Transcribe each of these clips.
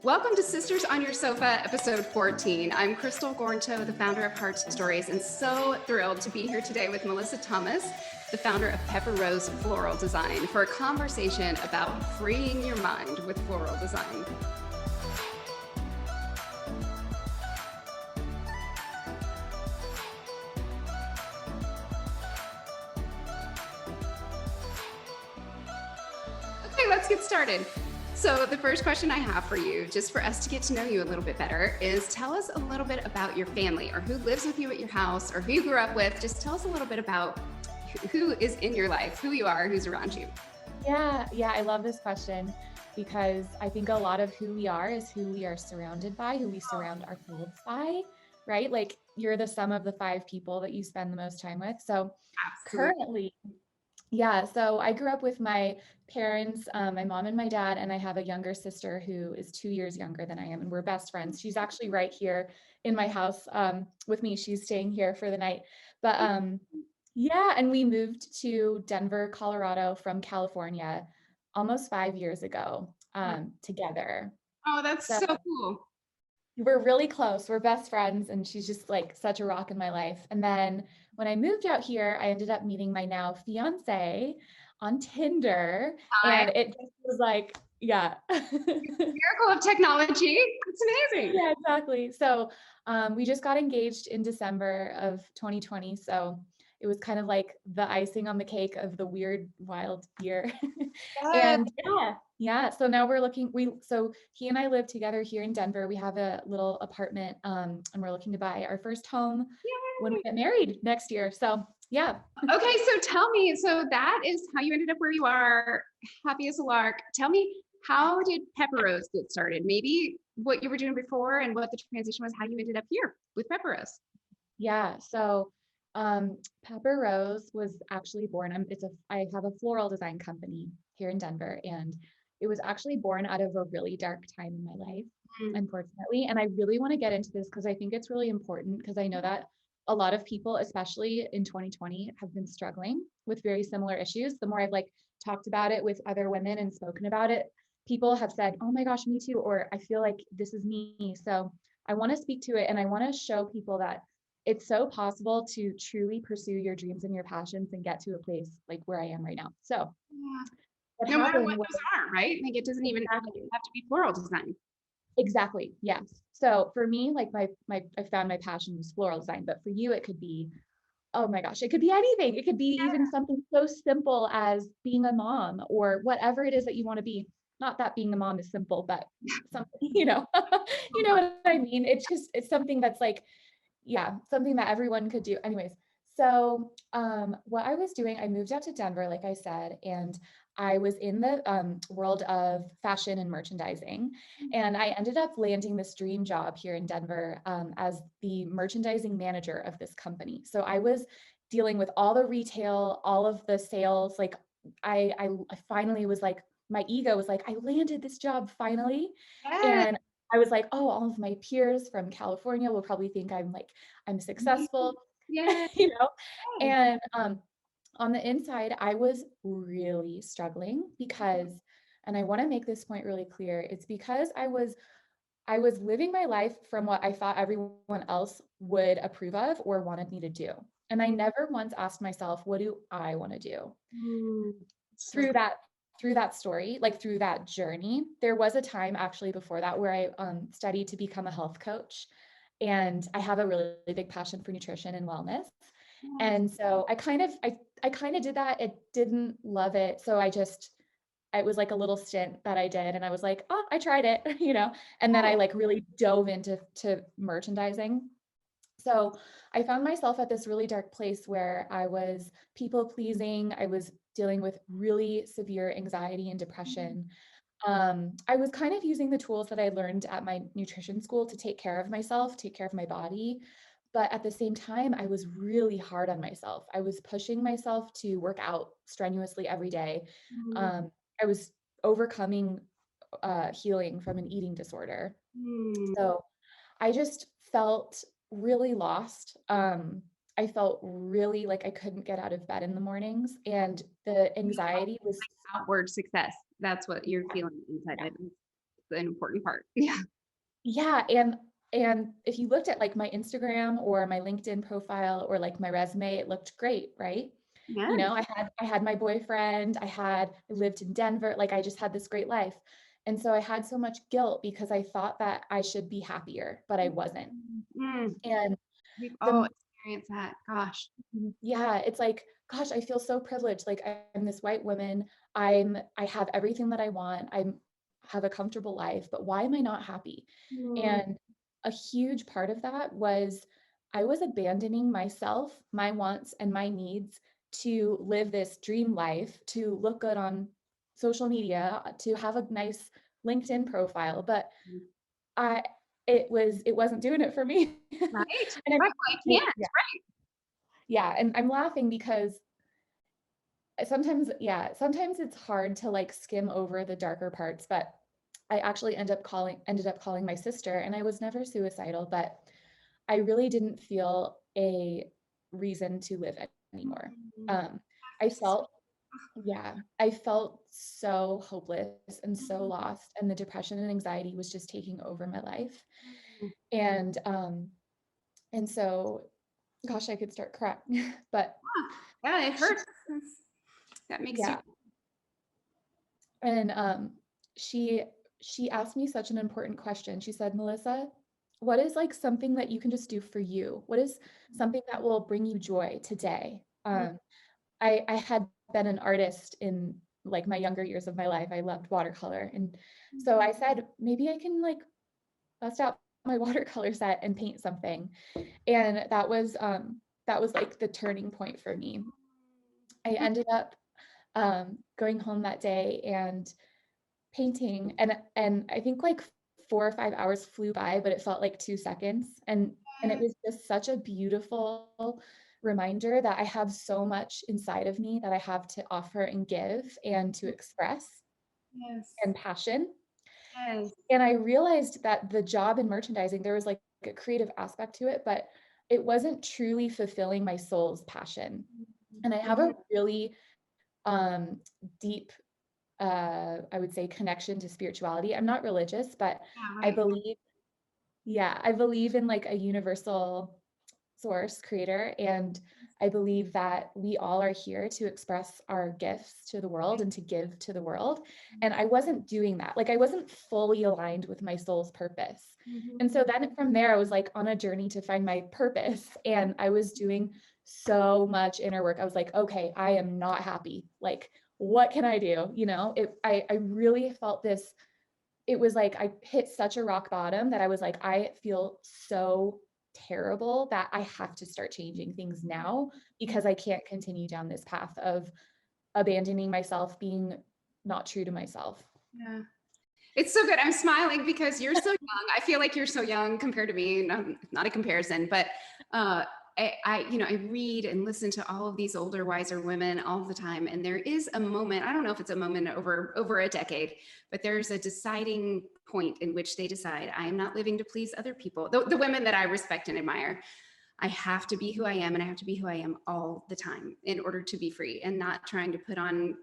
Welcome to Sisters on Your Sofa, episode 14. I'm Crystal Gornto, the founder of HeartStories, and so thrilled to be here today with Melissa Thomas, the founder of Pepper Rose Floral Design, for a conversation about freeing your mind with floral design. Okay, let's get started. So the first question I have for you, just for us to get to know you a little bit better, is tell us a little bit about your family, or who lives with you at your house, or who you grew up with. Just tell us a little bit about who is in your life, who you are, who's around you. Yeah, I love this question because I think a lot of who we are is who we are surrounded by, who we surround ourselves by, right? Like you're the sum of the 5 people that you spend the most time with. So Absolutely. currently, so I grew up with my parents, my mom and my dad, and I have a younger sister who is 2 years younger than I am, and we're best friends. She's actually right here in my house with me. She's staying here for the night. But and we moved to Denver, Colorado from California almost 5 years ago together. Oh, that's So so cool. we're really close. We're best friends, and she's just like such a rock in my life. And then when I moved out here, I ended up meeting my now fiance on Tinder, Hi. and it just was like, Miracle of technology. It's amazing. Yeah, exactly. So we just got engaged in December of 2020. So it was kind of like the icing on the cake of the weird, wild year. Yes. And so now so he and I live together here in Denver. We have a little apartment and we're looking to buy our first home when we get married next year. So yeah. Okay, so tell me, so that is how you ended up where you are, happy as a lark. Tell me, how did Pepper Rose get started? Maybe what you were doing before and what the transition was, how you ended up here with Pepper Rose. Yeah. So Pepper Rose was actually born. I have a floral design company here in Denver, and it was actually born out of a really dark time in my life, Mm. unfortunately. And I really want to get into this because I think it's really important because I know that a lot of people, especially in 2020, have been struggling with very similar issues. The more I've like talked about it with other women and spoken about it, people have said, "Oh my gosh, me too," or "I feel like this is me." So I want to speak to it and I want to show people that it's so possible to truly pursue your dreams and your passions and get to a place like where I am right now. So Yeah. what No matter happened what was those are, right? Like it doesn't even exactly, have to be floral design. exactly, yes. So for me, like my I found my passion was floral design, but for you, it could be, oh my gosh, it could be anything. It could be even something so simple as being a mom or whatever it is that you want to be. Not that being a mom is simple, but something, you know what I mean? It's something that's like something that everyone could do. Anyways, so what I was doing, I moved out to Denver, like I said, and I was in the world of fashion and merchandising. And I ended up landing this dream job here in Denver as the merchandising manager of this company. So I was dealing with all the retail, all of the sales. Like I finally was like, my ego was like, I landed this job finally. Yes. And I was like, oh, all of my peers from California will probably think I'm successful, Yes. you know? And on the inside, I was really struggling because, and I want to make this point really clear, it's because I was living my life from what I thought everyone else would approve of or wanted me to do. And I never once asked myself, what do I want to do? Mm. So through that through that story, like through that journey, there was a time actually before that where I studied to become a health coach, and I have a really big passion for nutrition and wellness. yes. And so I kind of did that. It didn't love it, so it was like a little stint that I did, and I was like, oh, I tried it, and then I like really dove into merchandising. So I found myself at this really dark place where I was people pleasing. I was dealing with really severe anxiety and depression. I was kind of using the tools that I learned at my nutrition school to take care of myself, take care of my body. But at the same time, I was really hard on myself. I was pushing myself to work out strenuously every day. Mm. Um, I was overcoming healing from an eating disorder. Mm. So I just felt really lost. I felt really like I couldn't get out of bed in the mornings, and the anxiety was Outward success. That's what you're feeling inside yeah, it. an important part. Yeah. Yeah, and if you looked at like my Instagram or my LinkedIn profile or like my resume, it looked great, right? You Yes. know, I had my boyfriend, I lived in Denver, like I just had this great life. And so I had so much guilt because I thought that I should be happier, but I wasn't. Mm, And we've all the experienced that. Gosh. yeah, it's like, gosh, I feel so privileged. Like I'm this white woman. I have everything that I want. Have a comfortable life, but why am I not happy? Mm, And a huge part of that was I was abandoning myself, my wants and my needs to live this dream life, to look good on social media, to have a nice LinkedIn profile, but I it wasn't doing it for me. right? And Right. Well, I can't. yeah, yeah, and I'm laughing because sometimes it's hard to like skim over the darker parts, but I actually ended up calling my sister, and I was never suicidal, but I really didn't feel a reason to live anymore. Mm, Um, I felt, yeah, I felt so hopeless and so lost, and the depression and anxiety was just taking over my life. mm, And so, gosh, I could start crying, but yeah, it she, hurts. That makes you. yeah, and she she asked me such an important question. She said, Melissa, what is like something that you can just do for you? What is something that will bring you joy today? I had been an artist in like my younger years of my life. I loved watercolor. And so I said, maybe I can like bust out my watercolor set and paint something. And that was like the turning point for me. I ended up going home that day and painting, and I think like 4 or 5 hours flew by, but it felt like 2 seconds. And it was just such a beautiful reminder that I have so much inside of me that I have to offer and give and to express Yes. and passion. Yes. And I realized that the job in merchandising, there was like a creative aspect to it, but it wasn't truly fulfilling my soul's passion. And I have Mhm. a really um, deep I would say connection to spirituality. I'm not religious, but Yeah, I right. believe, yeah, I believe in like a universal source creator. And I believe that we all are here to express our gifts to the world and to give to the world. And I wasn't doing that. Like I wasn't fully aligned with my soul's purpose. Mhm. And so then from there, I was like on a journey to find my purpose. And I was doing so much inner work. I was like, okay, I am not happy. Like, what can I do? You know, I really felt this. It was like I hit such a rock bottom that I was like, I feel so terrible that I have to start changing things now because I can't continue down this path of abandoning myself, being not true to myself. Yeah. It's so good. I'm smiling because you're so young. I feel like you're so young compared to me. Not a comparison, but uh, I read and listen to all of these older, wiser women all the time, and there is a moment. I don't know if it's a moment over a decade, but there's a deciding point in which they decide, I am not living to please other people. The women that I respect and admire, I have to be who I am, and I have to be who I am all the time in order to be free, and not trying to put on,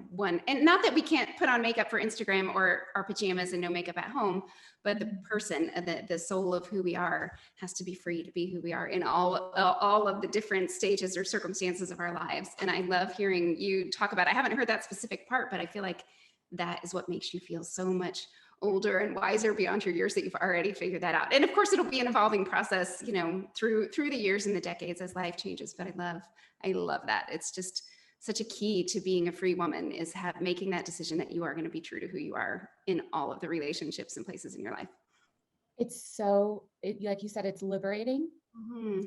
one, and not that we can't put on makeup for Instagram or our pajamas and no makeup at home, but the person, the soul of who we are has to be free to be who we are in all of the different stages or circumstances of our lives. And I love hearing you talk about, I haven't heard that specific part, but I feel like that is what makes you feel so much older and wiser beyond your years, that you've already figured that out. And of course, it'll be an evolving process, through the years and the decades as life changes. But I love that. It's just such a key to being a free woman, is making that decision that you are going to be true to who you are in all of the relationships and places in your life. Like you said, it's liberating. Mm-hmm.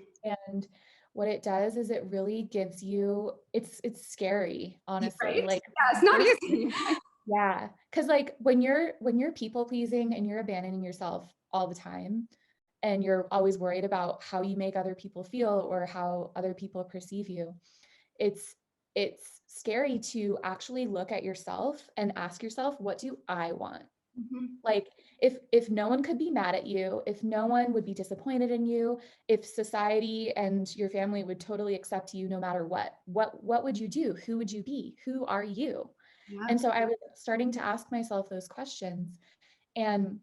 And what it does is it really gives you, it's scary, honestly. Right? Like Yeah, it's not first, easy. yeah, because like when you're people pleasing and you're abandoning yourself all the time, and you're always worried about how you make other people feel or how other people perceive you, it's it's scary to actually look at yourself and ask yourself, what do I want? Mm-hmm. Like if no one could be mad at you, if no one would be disappointed in you, if society and your family would totally accept you no matter what would you do? Who would you be? Who are you? Yeah. And so I was starting to ask myself those questions. And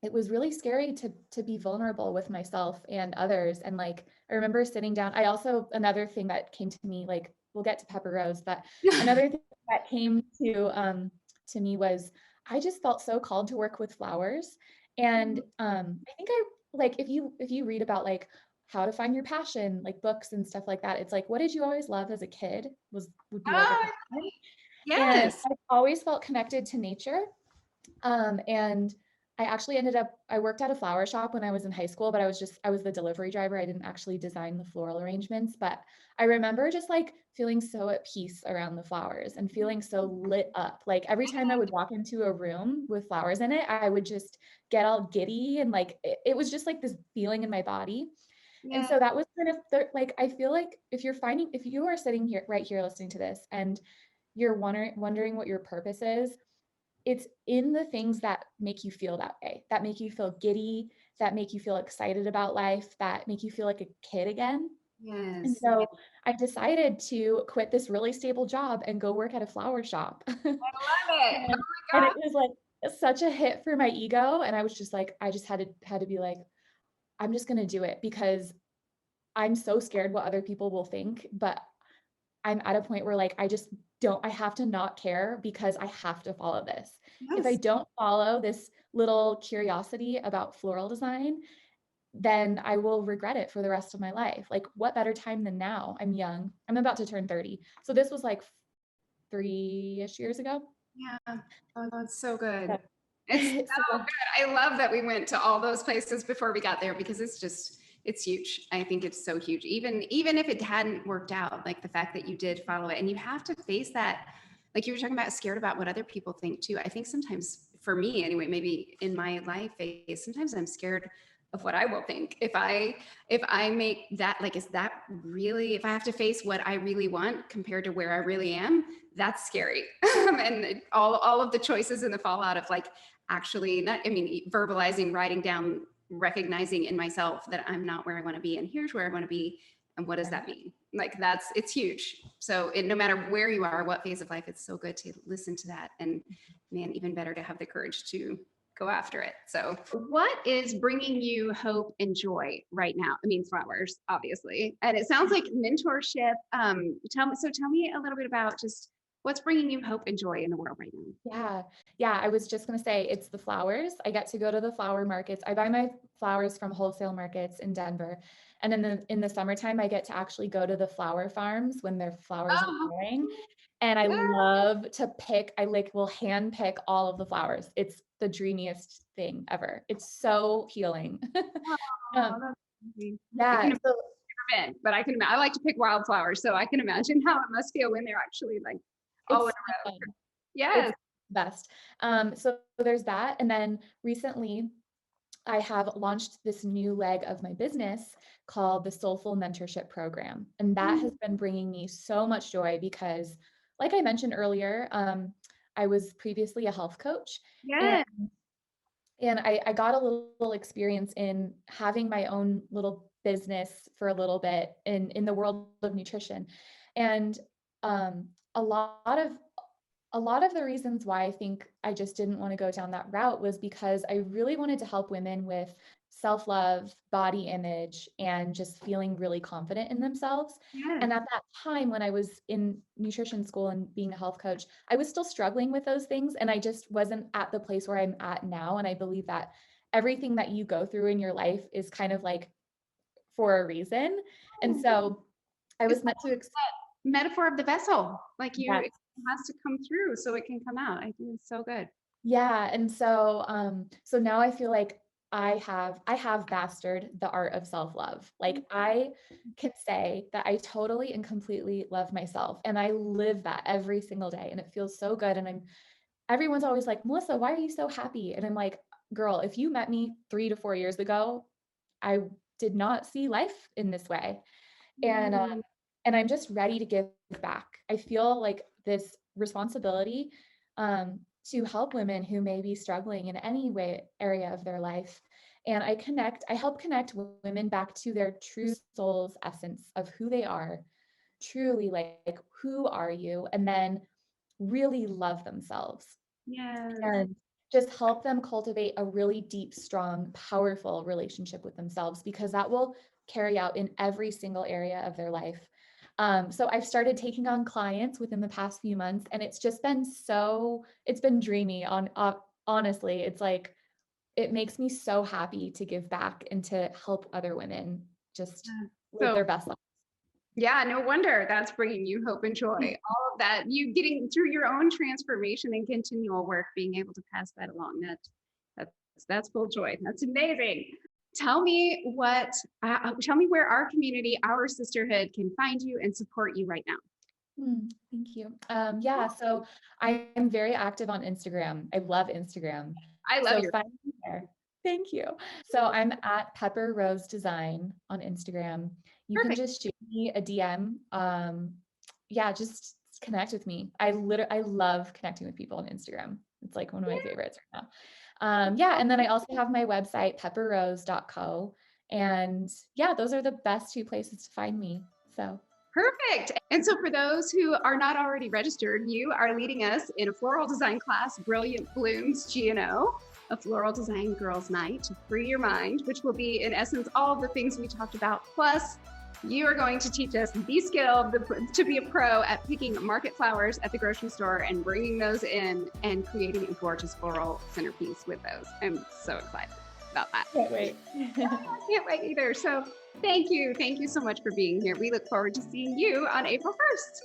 it was really scary to be vulnerable with myself and others. And like, I remember sitting down. I also, another thing that came to me, like, we'll get to Pepper Rose, but another thing that came to me was I just felt so called to work with flowers. And I think I like if you read about like how to find your passion, like books and stuff like that, it's like, what did you always love as a kid would be like a Oh, question. And yes. I've always felt connected to nature. And I actually I worked at a flower shop when I was in high school, but I was the delivery driver. I didn't actually design the floral arrangements, but I remember just like feeling so at peace around the flowers and feeling so lit up. Like every time I would walk into a room with flowers in it, I would just get all giddy and like, it was just like this feeling in my body. And Yeah. so that was kind of like, I feel like if you are sitting here right here listening to this and you're wondering what your purpose is, it's in the things that make you feel that way, that make you feel giddy, that make you feel excited about life, that make you feel like a kid again. And Yes. so I decided to quit this really stable job and go work at a flower shop. Love it. Oh And, my and God. it was like such a hit for my ego. And I was just like, I just had to be like, I'm just gonna do it because I'm so scared what other people will think. But I'm at a point where like I have to not care because I have to follow this. If I Yes. don't follow this little curiosity about floral design, then I will regret it for the rest of my life. Like what better time than now? I'm young. I'm about to turn 30. So this was like 3-ish years ago. Yeah. Oh, that's so good. So, It's so so good. I love that we went to all those places before we got there because it's huge. I think it's so huge. Even if it hadn't worked out, like the fact that you did follow it and you have to face that, like you were talking about, scared about what other people think too. I think sometimes for me anyway, maybe in my life phase, sometimes I'm scared of what I will think. If I make that, like, is that really, if I have to face what I really want compared to where I really am, that's scary. And all of the choices and the fallout of like actually not, I mean, verbalizing, writing down, recognizing in myself that I'm not where I want to be and here's where I want to be. And what does that mean? Like it's huge. So no matter where you are, what phase of life, it's so good to listen to that. And man, even better to have the courage to go after it. So what is bringing you hope and joy right now? I mean, flowers, obviously. And it sounds like mentorship. Tell me a little bit about just what's bringing you hope and joy in the world right now. yeah. Yeah, I was just gonna say it's the flowers. I get to go to the flower markets. I buy my flowers from wholesale markets in Denver. And in the summertime, I get to actually go to the flower farms when their flowers are Oh, growing. And I yeah. love to pick, I like will hand pick all of the flowers. It's the dreamiest thing ever. It's so healing. Oh, Um, that's amazing. I yeah, can so imagine, but I like to pick wildflowers, so I can imagine how it must feel when they're actually like all in it's a so row. fun. It's Yes. the best. So there's that. And then recently I have launched this new leg of my business called the Soulful Mentorship Program. And that has been bringing me so much joy because, like I mentioned earlier, I was previously a health coach. And, Yes. and I got a little experience in having my own little business for a little bit in the world of nutrition. And um, a lot of a lot of the reasons why I think I just didn't want to go down that route was because I really wanted to help women with self-love, body image, and just feeling really confident in themselves. Yes. And at that time, when I was in nutrition school and being a health coach, I was still struggling with those things. And I just wasn't at the place where I'm at now. And I believe that everything that you go through in your life is kind of like for a reason. And so I It's was meant to, metaphor of the vessel. Like yes. it has to come through so it can come out. I think it's so good. Yeah, and so now I feel like I have mastered the art of self-love. Like I can say that I totally and completely love myself and I live that every single day and it feels so good and everyone's always like, "Melissa, why are you so happy?" And I'm like, "Girl, if you met me 3 to 4 years ago, I did not see life in this way." And Mm, and I'm just ready to give back. I feel like this responsibility to help women who may be struggling in any way area of their life. And I help connect women back to their true soul's essence of who they are, truly like who are you, and then really love themselves. yes. And just help them cultivate a really deep, strong, powerful relationship with themselves, because that will carry out in every single area of their life. So I've started taking on clients within the past few months, and it's just been it's been dreamy honestly. It's like, it makes me so happy to give back and to help other women just live So their best life. yeah, no wonder that's bringing you hope and joy. All of that, you getting through your own transformation and continual work, being able to pass that along. That's that's full joy. That's amazing. Tell me tell me where our community, our sisterhood, can find you and support you right now. Thank you. Yeah, so I am very active on Instagram. I love Instagram. I love So your find me there. Thank you. So I'm at Pepper Rose Design on Instagram. You can perfect. just shoot me a DM. Yeah, just connect with me. I love connecting with people on Instagram. It's like one of my favorites right now. Yeah, and then I also have my website, pepperrose.co. And yeah, those are the best two places to find me. So Perfect. And so for those who are not already registered, you are leading us in a floral design class, Brilliant Blooms GNO, a floral design girls' night to free your mind, which will be in essence all of the things we talked about. Plus, you are going to teach us the skill to be a pro at picking market flowers at the grocery store and bringing those in and creating a gorgeous floral centerpiece with those. I'm so excited about that. can't wait. I can't wait either. So thank you. Thank you so much for being here. We look forward to seeing you on April 1st.